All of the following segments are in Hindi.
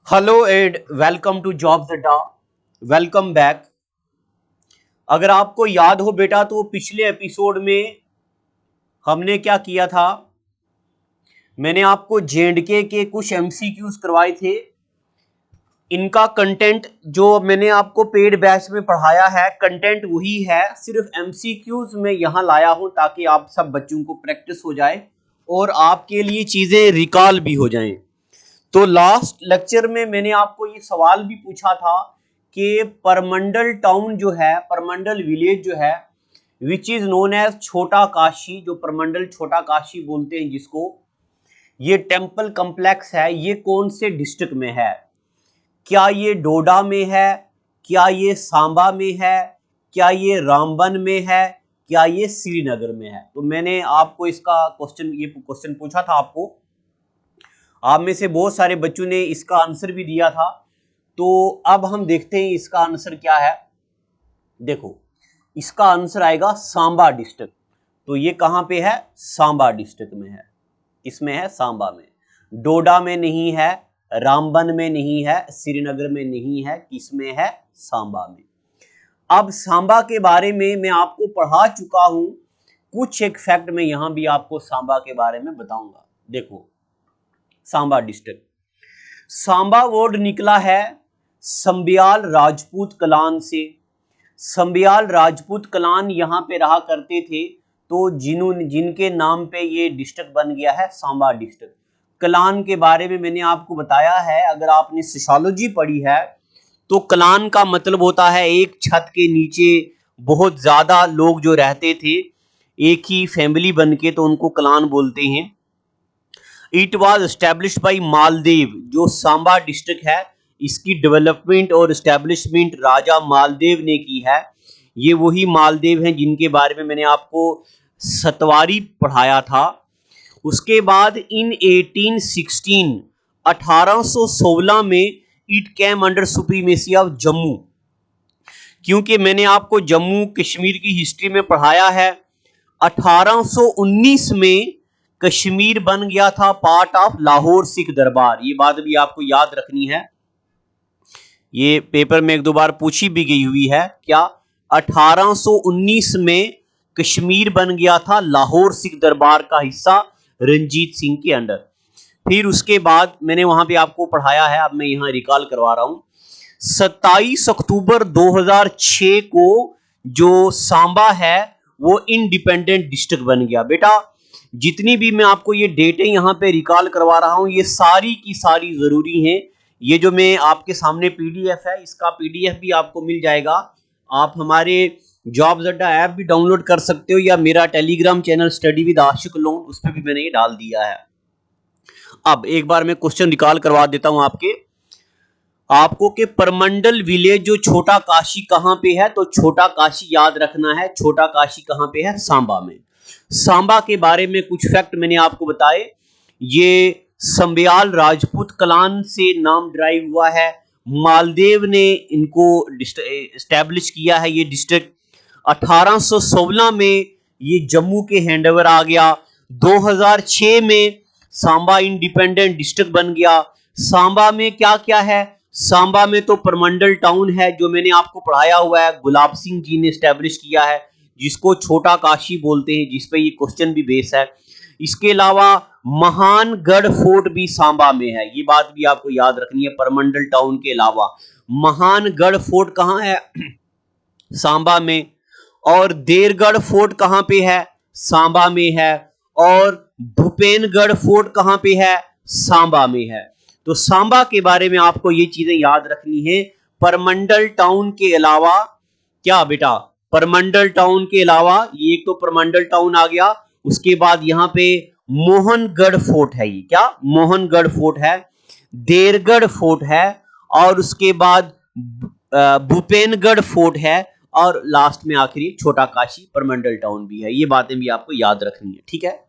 Hello and welcome to jobs Adda. Welcome back. अगर आपको याद हो बेटा तो पिछले एपिसोड में हमने क्या किया था। मैंने आपको जेएंडके के कुछ एमसीक्यूज करवाए थे। इनका कंटेंट जो मैंने आपको पेड बैच में पढ़ाया है कंटेंट वही है, सिर्फ एमसीक्यूज में यहाँ लाया हूँ ताकि आप सब बच्चों को प्रैक्टिस हो जाए और आपके लिए चीज़ें रिकॉल भी हो जाएं। तो लास्ट लेक्चर में मैंने आपको ये सवाल भी पूछा था कि परमंडल टाउन जो है, परमंडल विलेज जो है, विच इज नोन एज छोटा काशी, जो परमंडल छोटा काशी बोलते हैं जिसको, ये टेम्पल कम्प्लेक्स है, ये कौन से डिस्ट्रिक्ट में है? क्या ये डोडा में है, क्या ये सांबा में है, क्या ये रामबन में है, क्या ये श्रीनगर में है? तो मैंने आपको इसका क्वेश्चन पूछा था आपको। आप में से बहुत सारे बच्चों ने इसका आंसर भी दिया था। तो अब हम देखते हैं इसका आंसर क्या है। देखो, इसका आंसर आएगा सांबा डिस्ट्रिक्ट। तो ये कहां पे है? सांबा डिस्ट्रिक्ट में है। इसमें है सांबा में, डोडा में नहीं है, रामबन में नहीं है, श्रीनगर में नहीं है, किसमें है? सांबा में। अब सांबा के बारे में मैं आपको पढ़ा चुका हूं, कुछ एक फैक्ट मैं यहां भी आपको सांबा के बारे में बताऊंगा। देखो, सांबा डिस्ट्रिक्ट, सांबा वर्ड निकला है संबियाल राजपूत कलान से। संबियाल राजपूत कलान यहाँ पे रहा करते थे, तो जिनके नाम पे ये डिस्ट्रिक्ट बन गया है सांबा डिस्ट्रिक्ट। कलान के बारे में मैंने आपको बताया है, अगर आपने सोशियोलॉजी पढ़ी है तो कलान का मतलब होता है एक छत के नीचे बहुत ज्यादा लोग जो रहते थे, एक ही फैमिली बन के, तो उनको कलान बोलते हैं। It was established by Maldev. जो सांबा डिस्ट्रिक्ट है इसकी डेवलपमेंट और एस्टेब्लिशमेंट राजा मालदेव ने की है। ये वही मालदेव हैं जिनके बारे में मैंने आपको सतवारी पढ़ाया था। उसके बाद इन 1816 में it came under supremacy of Jammu. क्योंकि मैंने आपको जम्मू कश्मीर की हिस्ट्री में पढ़ाया है, 1819 में कश्मीर बन गया था पार्ट ऑफ लाहौर सिख दरबार। ये बात भी आपको याद रखनी है, ये पेपर में एक दो बार पूछी भी गई हुई है। क्या 1819 में कश्मीर बन गया था लाहौर सिख दरबार का हिस्सा रंजीत सिंह के अंडर। फिर उसके बाद मैंने वहां पे आपको पढ़ाया है, अब मैं यहां रिकॉल करवा रहा हूं। 27 अक्टूबर 2006 को जो सांबा है वो इंडिपेंडेंट डिस्ट्रिक्ट बन गया। बेटा, जितनी भी मैं आपको ये डेटें यहाँ पे रिकॉल करवा रहा हूँ ये सारी की सारी जरूरी हैं। ये जो मैं आपके सामने पीडीएफ है, इसका पीडीएफ भी आपको मिल जाएगा। आप हमारे जॉब्स अड्डा ऐप भी डाउनलोड कर सकते हो, या मेरा Telegram channel study with Ashiq Lone, उस पर भी मैंने ये डाल दिया है। अब एक बार मैं क्वेश्चन रिकॉल करवा देता हूं आपको कि परमंडल विलेज जो छोटा काशी कहां पे है? तो छोटा काशी याद रखना है, छोटा काशी कहां पे है? सांबा में। सांबा के बारे में कुछ फैक्ट मैंने आपको बताए। ये संबियाल राजपूत कलान से नाम ड्राइव हुआ है, मालदेव ने इनको एस्टैब्लिश किया है ये डिस्ट्रिक्ट। 1816 में ये जम्मू के हैंडओवर आ गया। 2006 में सांबा इंडिपेंडेंट डिस्ट्रिक्ट बन गया। सांबा में क्या क्या है? सांबा में तो परमंडल टाउन है जो मैंने आपको पढ़ाया हुआ है, गुलाब सिंह जी ने एस्टैब्लिश किया है, जिसको छोटा काशी बोलते हैं, जिसपे ये क्वेश्चन भी बेस है। इसके अलावा महानगढ़ फोर्ट भी सांबा में है, ये बात भी आपको याद रखनी है। परमंडल टाउन के अलावा महानगढ़ फोर्ट कहां है? सांबा में। और देरगढ़ फोर्ट कहां पे है? सांबा में है। और भूपेनगढ़ फोर्ट कहां पे है? सांबा में है। तो सांबा के बारे में आपको ये चीजें याद रखनी है। परमंडल टाउन के अलावा क्या बेटा? परमंडल टाउन के अलावा ये एक तो परमंडल टाउन आ गया, उसके बाद यहां पे मोहनगढ़ फोर्ट है। ये क्या? मोहनगढ़ फोर्ट है, देरगढ़ फोर्ट है, और उसके बाद भूपेनगढ़ फोर्ट है, और लास्ट में आखिरी छोटा काशी परमंडल टाउन भी है। ये बातें भी आपको याद रखनी है, ठीक है।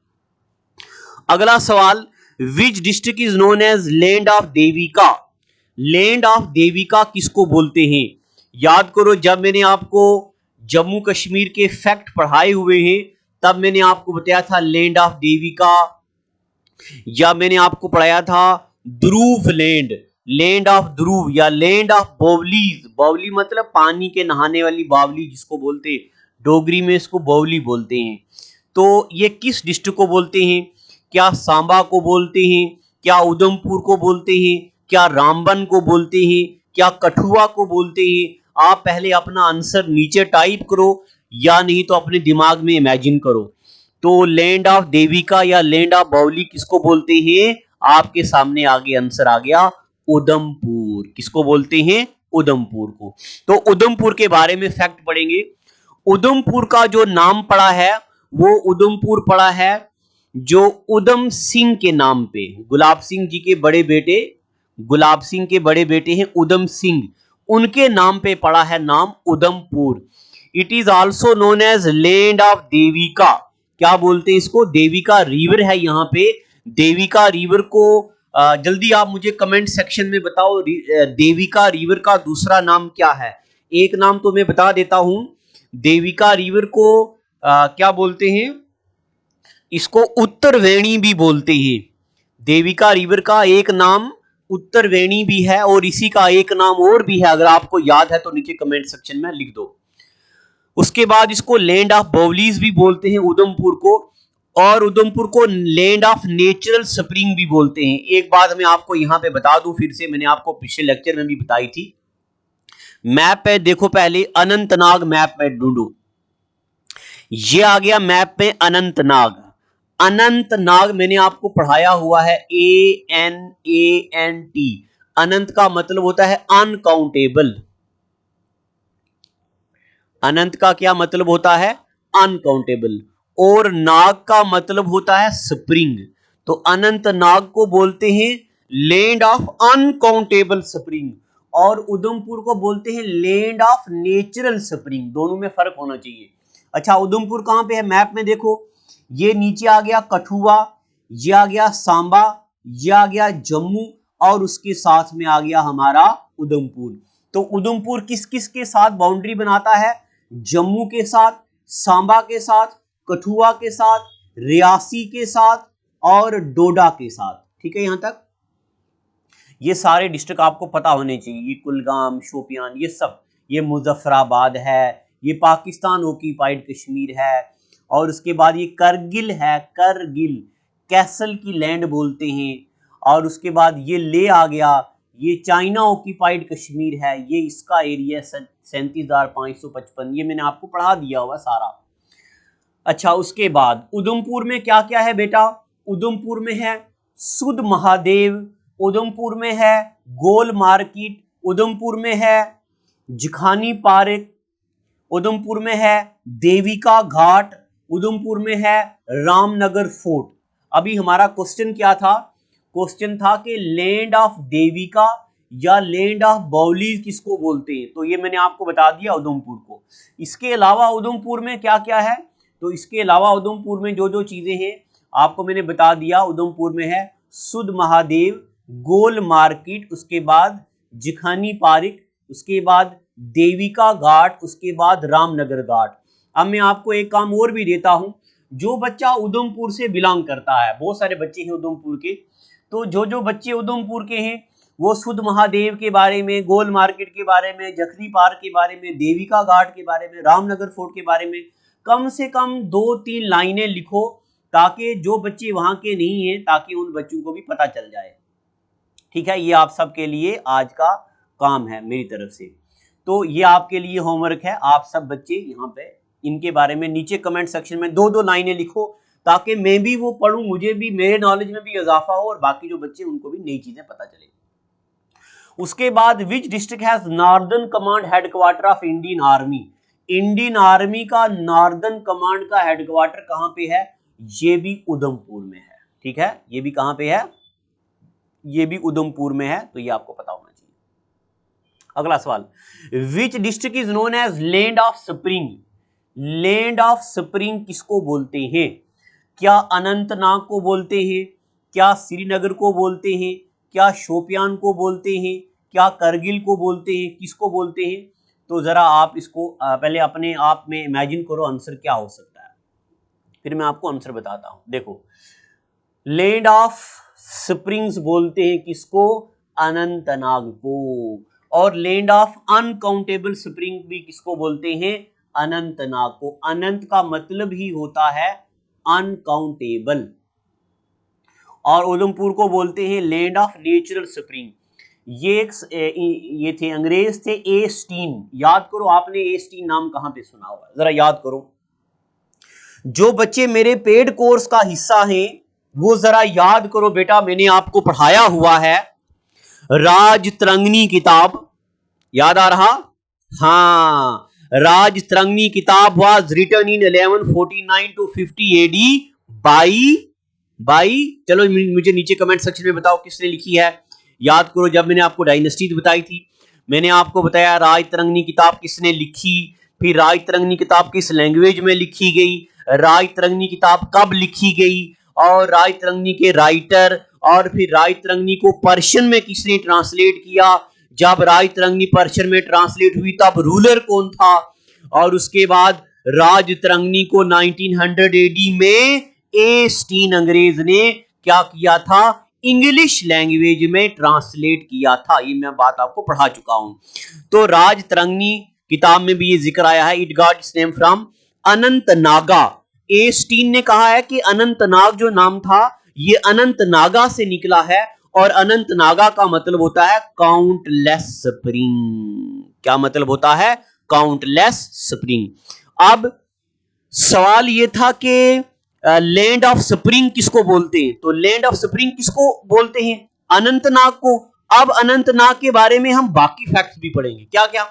अगला सवाल, which district is known as land of Devika? Land of Devika किसको बोलते हैं? याद करो, जब मैंने आपको जम्मू कश्मीर के फैक्ट पढ़ाए हुए हैं तब मैंने आपको बताया था लैंड ऑफ देविका, या मैंने आपको पढ़ाया था ध्रुव लैंड। लैंड ऑफ ध्रुव या लैंड ऑफ बावलीज, बावली मतलब पानी के नहाने वाली बावली जिसको बोलते हैं, डोगरी में इसको बावली बोलते हैं। तो ये किस डिस्ट्रिक्ट को बोलते हैं? क्या सांबा को बोलते हैं, क्या उधमपुर को बोलते हैं, क्या रामबन को बोलते हैं, क्या कठुआ को बोलते हैं? आप पहले अपना आंसर नीचे टाइप करो या नहीं तो अपने दिमाग में इमेजिन करो। तो लैंड ऑफ देविका या लैंड ऑफ बावली किसको बोलते हैं? आपके सामने आगे आंसर आ गया, उधमपुर। किसको बोलते हैं? उधमपुर को। तो उधमपुर के बारे में फैक्ट पढ़ेंगे। उधमपुर का जो नाम पड़ा है वो उधमपुर पड़ा है जो उधम सिंह के नाम पे, गुलाब सिंह जी के बड़े बेटे, गुलाब सिंह के बड़े बेटे हैं उधम सिंह, उनके नाम पे पड़ा है नाम Udhampur. It is also known as land of Devika. क्या बोलते हैं इसको? देविका रिवर है यहाँ पे। देविका रिवर को जल्दी आप मुझे कमेंट सेक्शन में बताओ, देविका रिवर का दूसरा नाम क्या है? एक नाम तो मैं बता देता हूं, देविका रिवर को क्या बोलते हैं? इसको उत्तरवेणी भी बोलते हैं। देविका रिवर का एक नाम उत्तरवेणी भी है और इसी का एक नाम और भी है, अगर आपको याद है तो नीचे कमेंट सेक्शन में लिख दो। उसके बाद इसको लैंड ऑफ बावलीज भी बोलते हैं उधमपुर को, और उधमपुर को लैंड ऑफ नेचुरल स्प्रिंग भी बोलते हैं। एक बात मैं आपको यहां पे बता दूं, फिर से मैंने आपको पिछले लेक्चर में भी बताई थी। मैप पे देखो, पहले अनंतनाग मैप में ढूंढो, ये आ गया मैप में अनंतनाग। अनंतनाग मैंने आपको पढ़ाया हुआ है, ANANT। अनंत का मतलब होता है अनकाउंटेबल। अनंत का क्या मतलब होता है? अनकाउंटेबल। और नाग का मतलब होता है स्प्रिंग। तो अनंतनाग को बोलते हैं लैंड ऑफ अनकाउंटेबल स्प्रिंग, और उधमपुर को बोलते हैं लैंड ऑफ नेचुरल स्प्रिंग। दोनों में फर्क होना चाहिए। अच्छा, उधमपुर कहां पे है? मैप में देखो, ये नीचे आ गया कठुआ, ये आ गया सांबा, ये आ गया जम्मू, और उसके साथ में आ गया हमारा उधमपुर। तो उधमपुर किस किस के साथ बाउंड्री बनाता है? जम्मू के साथ, सांबा के साथ, कठुआ के साथ, रियासी के साथ और डोडा के साथ। ठीक है, यहां तक ये सारे डिस्ट्रिक्ट आपको पता होने चाहिए। ये कुलगाम, शोपियान, ये सब, ये मुजफ्फराबाद है, ये पाकिस्तान ऑक्यूपाइड कश्मीर है, और उसके बाद ये करगिल है, करगिल कैसल की लैंड बोलते हैं, और उसके बाद ये ले आ गया, ये चाइना ऑक्यूपाइड कश्मीर है, ये इसका एरिया 37,555, ये मैंने आपको पढ़ा दिया हुआ सारा। अच्छा, उसके बाद उधमपुर में क्या क्या है बेटा? उधमपुर में है सुध महादेव, उधमपुर में है गोल मार्केट, उधमपुर में है जिखानी पार्क, उधमपुर में है देविका घाट, उधमपुर में है रामनगर फोर्ट। अभी हमारा क्वेश्चन क्या था? क्वेश्चन था कि लैंड ऑफ देविका या लैंड ऑफ बावली किसको बोलते हैं? तो ये मैंने आपको बता दिया, उधमपुर को। इसके अलावा उधमपुर में क्या क्या है? तो इसके अलावा उधमपुर में जो जो चीजें हैं आपको मैंने बता दिया। उधमपुर में है सुध महादेव, गोल मार्केट, उसके बाद जिखानी पार्क, उसके बाद देविका घाट, उसके बाद रामनगर घाट। अब मैं आपको एक काम और भी देता हूं, जो बच्चा उधमपुर से बिलोंग करता है, बहुत सारे बच्चे हैं उधमपुर के, तो जो जो बच्चे उधमपुर के हैं वो सुध महादेव के बारे में, गोल मार्केट के बारे में, जखनी पार्क के बारे में, देविका घाट के बारे में, रामनगर फोर्ट के बारे में कम से कम 2-3 लाइनें लिखो, ताकि जो बच्चे वहां के नहीं हैं, ताकि उन बच्चों को भी पता चल जाए। ठीक है, ये आप सबके लिए आज का काम है मेरी तरफ से। तो ये आपके लिए होमवर्क है। आप सब बच्चे यहाँ पे इनके बारे में नीचे कमेंट सेक्शन में 2-2 लाइनें लिखो, ताकि मैं भी वो पढ़ूं, मुझे भी, मेरे नॉलेज में भी इजाफा हो, और बाकी जो बच्चे उनको भी नई चीजें पता चले। उसके बाद which district has northern command headquarter of Indian army? Indian army का नॉर्दर्न कमांड का हेडक्वार्टर कहां पे है? ये भी उधमपुर में है। ठीक है, ये भी कहां पे है? ये भी उधमपुर में है, तो ये आपको पता होना चाहिए। अगला सवाल, which district is known as land of spring? Land of spring किसको बोलते हैं? क्या अनंतनाग को बोलते हैं? क्या श्रीनगर को बोलते हैं? क्या शोपियान को बोलते हैं? क्या करगिल को बोलते हैं? किसको बोलते हैं? तो जरा आप इसको पहले अपने आप में इमेजिन करो, आंसर क्या हो सकता है, फिर मैं आपको आंसर बताता हूं। देखो, लैंड ऑफ स्प्रिंग्स बोलते हैं किसको? अनंतनाग को। और लैंड ऑफ अनकाउंटेबल स्प्रिंग भी किसको बोलते हैं? अनंतनाग को। अनंत का मतलब ही होता है अनकाउंटेबल। और उधमपुर को बोलते हैं लैंड ऑफ नेचुरल स्प्रिंग। ये थे अंग्रेज थे ए स्टीन। याद करो, आपने ए स्टीन नाम कहां पे सुना होगा, जरा याद करो। जो बच्चे मेरे पेड कोर्स का हिस्सा हैं वो जरा याद करो बेटा, मैंने आपको पढ़ाया हुआ है राजतरंगिणी किताब, याद आ रहा? हाँ, राजतरंगिणी किताब was written in 1149 to 50 AD by चलो मुझे नीचे कमेंट सेक्शन में बताओ किसने लिखी है। याद करो, जब मैंने आपको डायनेस्टी बताई थी, मैंने आपको बताया राजतरंगिणी किताब किसने लिखी, फिर राजतरंगिणी किताब किस लैंग्वेज में लिखी गई, राजतरंगिणी किताब कब लिखी गई, और राजतरंगिणी के राइटर, और फिर राजतरंगिणी को पर्शियन में किसने ट्रांसलेट किया, जब राजतरंगिणी पर्शियन में ट्रांसलेट हुई तब रूलर कौन था, और उसके बाद राजतरंगिणी को 1900 AD में ए स्टीन अंग्रेज ने क्या किया था? इंग्लिश लैंग्वेज में ट्रांसलेट किया था। ये मैं बात आपको पढ़ा चुका हूं। तो राजतरंगिणी किताब में भी ये जिक्र आया है, it got its name from Anantnaga. A Stein ने कहा है कि अनंतनाग जो नाम था ये अनंतनागा से निकला है, और अनंतनागा का मतलब होता है काउंटलेस स्प्रिंग। क्या मतलब होता है? Countless spring. अब सवाल ये था कि लैंड ऑफ स्प्रिंग किसको बोलते हैं? तो लैंड ऑफ स्प्रिंग किसको बोलते हैं? अनंतनाग को। अब अनंतनाग के बारे में हम बाकी फैक्ट्स भी पढ़ेंगे। क्या क्या?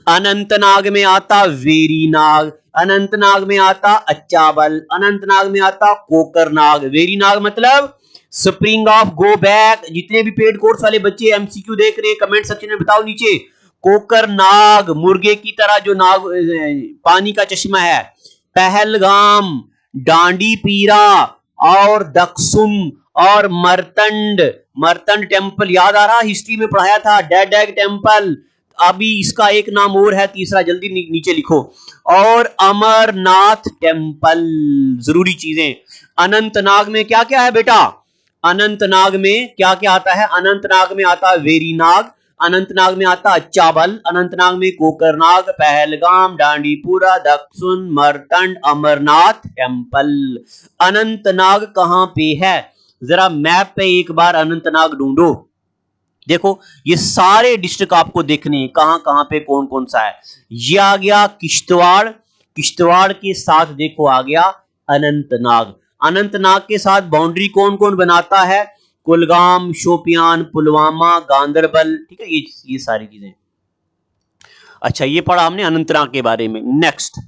अनंतनाग में आता वेरीनाग, अनंतनाग में आता अच्चाबल, अनंतनाग में आता कोकरनाग। वेरीनाग मतलब स्प्रिंग ऑफ गो बैक। जितने भी पेड कोर्स वाले बच्चे एमसीक्यू देख रहे हैं कमेंट सेक्शन में बताओ नीचे। कोकरनाग मुर्गे की तरह जो नाग पानी का चश्मा है। पहलगाम, डांडी पीरा, और दक्षुम, और मर्तंड। मर्तंड टेम्पल याद आ रहा? हिस्ट्री में पढ़ाया था, डेड टेम्पल। अभी इसका एक नाम और है तीसरा, जल्दी नीचे लिखो। और अमरनाथ टेम्पल। जरूरी चीजें। अनंतनाग में क्या क्या है बेटा? अनंतनाग में क्या क्या आता है? अनंतनाग में आता है वेरीनाग, अनंतनाग में आता अच्चाबल, अनंतनाग में कोकरनाग, पहलगाम, डांडीपुरा, दक्षुण, मर्तंड, अमरनाथ टेम्पल। अनंतनाग कहां पे है? जरा मैप पे एक बार अनंतनाग ढूंढो। देखो ये सारे डिस्ट्रिक्ट आपको देखने हैं, कहां कहां पे कौन कौन सा है। ये आ गया किश्तवाड़, किश्तवाड़ के साथ देखो आ गया अनंतनाग। अनंतनाग के साथ बाउंड्री कौन कौन बनाता है? कुलगाम, शोपियान, पुलवामा, गांदरबल। ठीक है, ये सारी चीजें। अच्छा, ये पढ़ा हमने अनंतनाग के बारे में। Next,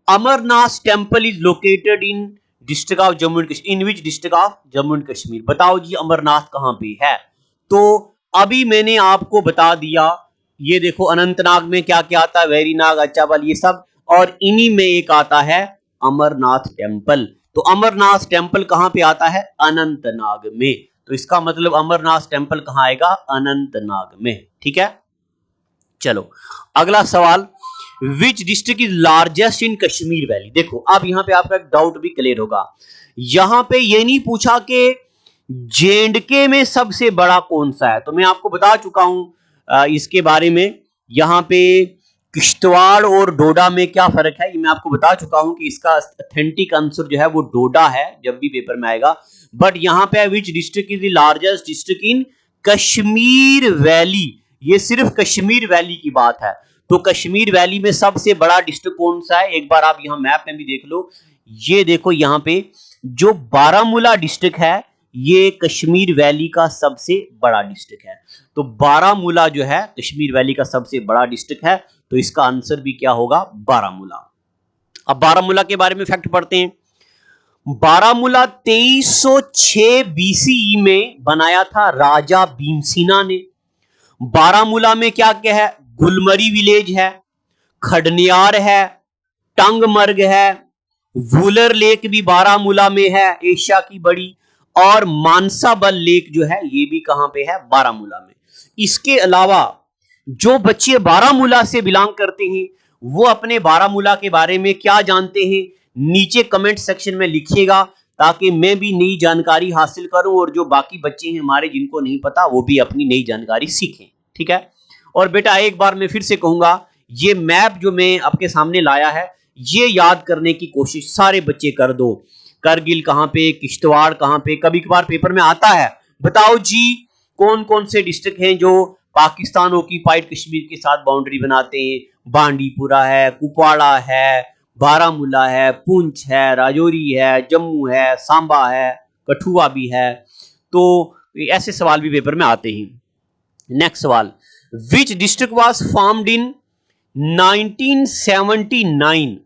Amarnath temple is located in district of Jammu and Kashmir. In which district of Jammu and Kashmir? बताओ जी अमरनाथ कहां पे है? तो अभी मैंने आपको बता दिया। ये देखो अनंतनाग में क्या क्या आता है, वेरीनाग, अच्चाबल, ये सब, और इन्हीं में एक आता है अमरनाथ टेम्पल। तो अमरनाथ टेम्पल कहां पे आता है? अनंतनाग में। तो इसका मतलब अमरनाथ टेम्पल कहां आएगा? अनंतनाग में। ठीक है, चलो अगला सवाल, which district is largest in Kashmir valley? देखो अब यहां पे आपका डाउट भी क्लियर होगा। यहां पे ये नहीं पूछा कि जेएंडके में सबसे बड़ा कौन सा है, तो मैं आपको बता चुका हूं इसके बारे में। यहां पे किश्तवाड़ और डोडा में क्या फर्क है ये मैं आपको बता चुका हूं कि इसका ऑथेंटिक आंसर जो है वो डोडा है, जब भी पेपर में आएगा। बट यहां पे विच district is the largest district in Kashmir valley, ये सिर्फ कश्मीर वैली की बात है। तो कश्मीर वैली में सबसे बड़ा डिस्ट्रिक्ट कौन सा है? एक बार आप यहां मैप में भी देख लो। ये देखो यहां पे जो बारामूला डिस्ट्रिक्ट है ये कश्मीर वैली का सबसे बड़ा डिस्ट्रिक्ट है। तो बारामूला जो है कश्मीर वैली का सबसे बड़ा डिस्ट्रिक्ट है, तो इसका आंसर भी क्या होगा? बारामूला। अब बारामूला के बारे में फैक्ट पढ़ते हैं। बारामूला 2306 BCE में बनाया था राजा भीमसेना ने। बारामूला में क्या क्या है? गुलमरी विलेज है, खडनियार है, टंगमर्ग है, वूलर लेक भी बारामूला में है, एशिया की बड़ी, और मानसाबल लेक जो है ये भी कहां पे है? बारामूला में। इसके अलावा जो बच्चे बारामूला से बिलोंग करते हैं वो अपने बारामूला के बारे में क्या जानते हैं नीचे कमेंट सेक्शन में लिखिएगा, ताकि मैं भी नई जानकारी हासिल करूं और जो बाकी बच्चे हैं हमारे जिनको नहीं पता वो भी अपनी नई जानकारी सीखें। ठीक है। और बेटा एक बार मैं फिर से कहूंगा, ये मैप जो मैं आपके सामने लाया है ये याद करने की कोशिश सारे बच्चे कर दो। करगिल कहां पे, किश्तवाड़ कहां पे, कभी कभार पेपर में आता है, बताओ जी कौन कौन से डिस्ट्रिक्ट हैं जो पाकिस्तान ऑक्यूपाइड कश्मीर के साथ बाउंड्री बनाते हैं। बांडीपुरा है, कुपवाड़ा है, बारामूला है, पुंछ है, राजौरी है, जम्मू है, सांबा है, कठुआ भी है। तो ऐसे सवाल भी पेपर में आते हैं। नेक्स्ट सवाल, which district was formed in 1979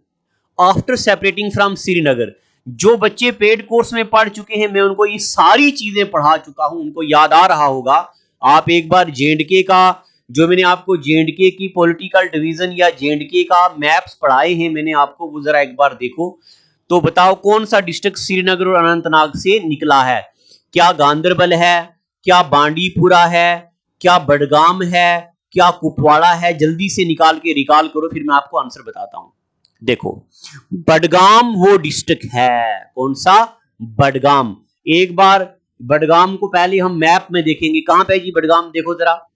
after separating from Srinagar. जो बच्चे पेड कोर्स में पढ़ चुके हैं मैं उनको ये सारी चीजें पढ़ा चुका हूं, उनको याद आ रहा होगा। आप एक बार जेएंडके का, जो मैंने आपको जेएंडके की पॉलिटिकल डिवीजन या जेएंडके का मैप्स पढ़ाए हैं मैंने आपको, वो जरा एक बार देखो। तो बताओ कौन सा डिस्ट्रिक्ट श्रीनगर और अनंतनाग से निकला है? क्या गांदरबल है, क्या बांडीपुरा है, क्या बडगाम है, क्या कुपवाड़ा है? जल्दी से निकाल के रिकॉल करो, फिर मैं आपको आंसर बताता हूं। देखो बडगाम वो डिस्ट्रिक्ट है, कौन सा? बडगाम। एक बार बडगाम को पहले हम मैप में देखेंगे, कहां पे जी बडगाम? देखो जरा,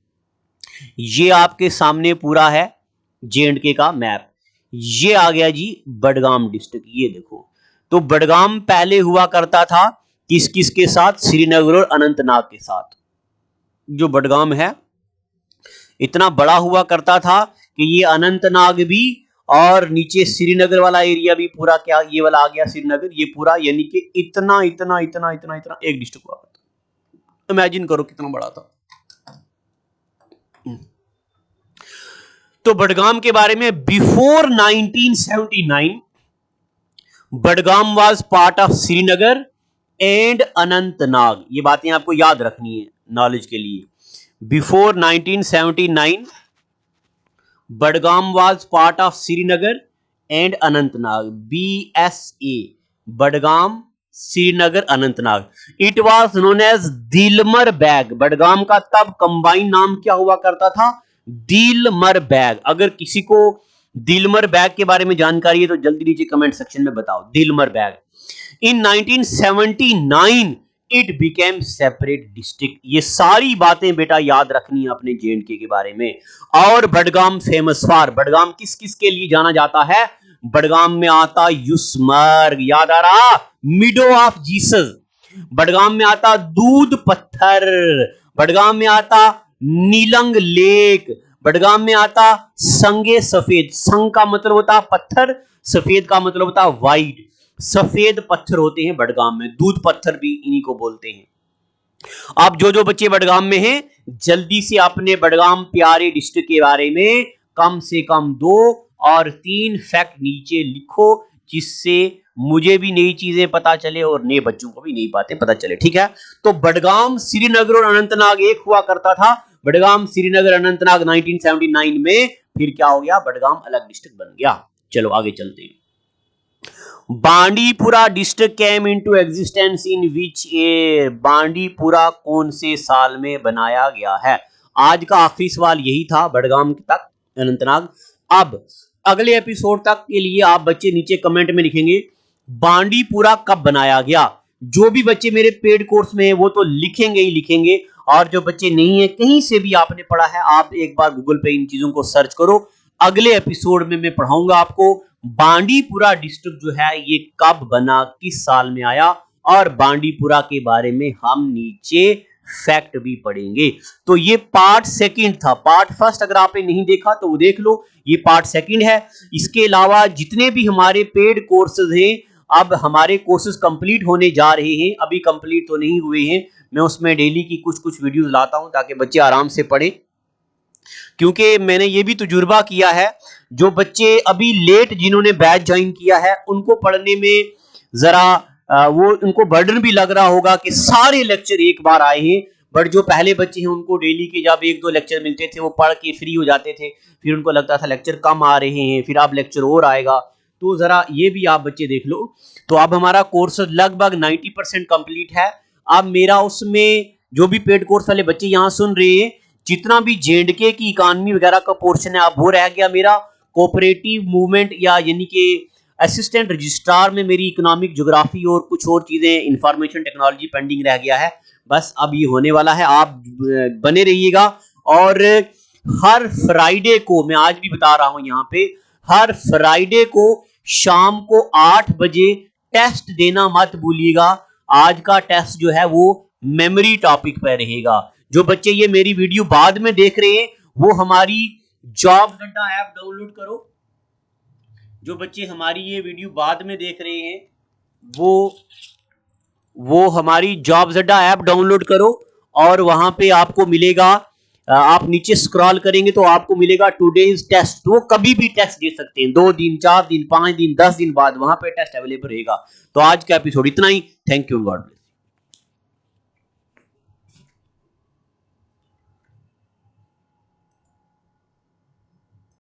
ये आपके सामने पूरा है जेएंडके का मैप, ये आ गया जी बडगाम डिस्ट्रिक्ट, ये देखो। तो बडगाम पहले हुआ करता था किस किस के साथ? श्रीनगर और अनंतनाग के साथ। जो बडगाम है इतना बड़ा हुआ करता था कि ये अनंतनाग भी और नीचे श्रीनगर वाला एरिया भी पूरा, क्या ये वाला आ गया श्रीनगर, ये पूरा, यानी कि इतना इतना इतना इतना इतना एक डिस्ट्रिक्ट हुआ करता। इमेजिन करो कितना बड़ा था। तो बडगाम के बारे में, before 1979 Budgam was part of Srinagar and Anantnag. ये बातें आपको याद रखनी है नॉलेज के लिए। Before 1979 Budgam was part of Srinagar and Anantnag, BSA, Budgam Srinagar Anantnag. It was known as Dilmar Bag. Budgam का तब कंबाइन नाम क्या हुआ करता था? दिलमर बैग। अगर किसी को दिलमर बैग के बारे में जानकारी है तो जल्दी नीचे कमेंट सेक्शन में बताओ, Dilmar Bag. In 1979 it became separate district. ये सारी बातें बेटा याद रखनी है अपने जेएंडके के बारे में। और बडगाम फेमस फॉर, बडगाम किस किस के लिए जाना जाता है? बडगाम में आता युसमर्ग, याद आ रहा? मिडो ऑफ जीसस। बडगाम में आता दूध पत्थर, बडगाम में आता नीलंग लेक, बडगाम में आता संगे सफेद। संग का मतलब होता पत्थर, सफेद का मतलब होता व्हाइट। सफेद पत्थर होते हैं बडगाम में, दूध पत्थर भी इन्हीं को बोलते हैं। आप जो जो बच्चे बडगाम में हैं जल्दी से अपने बडगाम प्यारे डिस्ट्रिक्ट के बारे में कम से कम 2 और 3 फैक्ट नीचे लिखो, जिससे मुझे भी नई चीजें पता चले और नए बच्चों को भी नई बातें पता चले। ठीक है। तो बडगाम श्रीनगर और अनंतनाग एक हुआ करता था। बडगाम श्रीनगर अनंतनाग 1979 में फिर क्या हो गया? बडगाम अलग डिस्ट्रिक्ट बन गया। चलो आगे चलते हैं। Bandipora district came into existence in which year? Bandipora कौन से साल में बनाया गया है? आज का आखिरी सवाल यही था बडगाम तक अनंतनाग। अब अगले एपिसोड तक के लिए आप बच्चे नीचे कमेंट में लिखेंगे बांडीपुरा कब बनाया गया। जो भी बच्चे मेरे पेड कोर्स में है वो तो लिखेंगे ही लिखेंगे, और जो बच्चे नहीं है कहीं से भी आपने पढ़ा है आप एक बार गूगल पे इन चीजों को सर्च करो। अगले एपिसोड में मैं पढ़ाऊंगा आपको बांडीपुरा डिस्ट्रिक्ट जो है ये कब बना, किस साल में आया, और बांडीपुरा के बारे में हम नीचे फैक्ट भी पढ़ेंगे। तो ये पार्ट सेकंड था। पार्ट फर्स्ट अगर आपने नहीं देखा तो वो देख लो, ये पार्ट सेकंड है। इसके अलावा जितने भी हमारे पेड कोर्सेज हैं, अब हमारे कोर्सेज कंप्लीट होने जा रहे हैं, अभी कंप्लीट तो नहीं हुए हैं। मैं उसमें डेली की कुछ कुछ वीडियोस लाता हूं ताकि बच्चे आराम से पढ़ें, क्योंकि मैंने ये भी तजुर्बा किया है, जो बच्चे अभी लेट जिन्होंने बैच ज्वाइन किया है उनको पढ़ने में जरा वो उनको बर्डन भी लग रहा होगा कि सारे लेक्चर एक बार आए हैं। बट जो पहले बच्चे हैं उनको डेली के जब 1-2 लेक्चर मिलते थे वो पढ़ के फ्री हो जाते थे, फिर उनको लगता था लेक्चर कम आ रहे हैं, फिर अब लेक्चर और आएगा। तो जरा ये भी आप बच्चे देख लो। तो अब हमारा कोर्स लगभग 90% कंप्लीट है। अब मेरा उसमें जो भी पेड कोर्स वाले बच्चे यहाँ सुन रहे हैं, जितना भी जेएंडके की इकोनॉमी वगैरह का पोर्शन है अब वो रह गया मेरा। कोऑपरेटिव मूवमेंट या यानी कि असिस्टेंट रजिस्ट्रार में मेरी इकोनॉमिक ज्योग्राफी और कुछ और चीजें इंफॉर्मेशन टेक्नोलॉजी पेंडिंग रह गया है, बस अब ये होने वाला है। आप बने रहिएगा। और हर फ्राइडे को, मैं आज भी बता रहा हूं यहाँ पे, हर फ्राइडे को शाम को 8 बजे टेस्ट देना मत भूलिएगा। आज का टेस्ट जो है वो मेमोरी टॉपिक पर रहेगा। जो बच्चे ये मेरी वीडियो बाद में देख रहे हैं वो हमारी जॉब्स अड्डा ऐप डाउनलोड करो। जो बच्चे हमारी ये वीडियो बाद में देख रहे हैं वो हमारी जॉब्स अड्डा ऐप डाउनलोड करो और वहां पे आपको मिलेगा, आप नीचे स्क्रॉल करेंगे तो आपको मिलेगा टुडेज टेस्ट। तो वो कभी भी टेस्ट दे सकते हैं, 2 दिन, 4 दिन, 5 दिन, 10 दिन बाद वहां पे टेस्ट अवेलेबल रहेगा। तो आज का एपिसोड इतना ही। Thank you, god bless.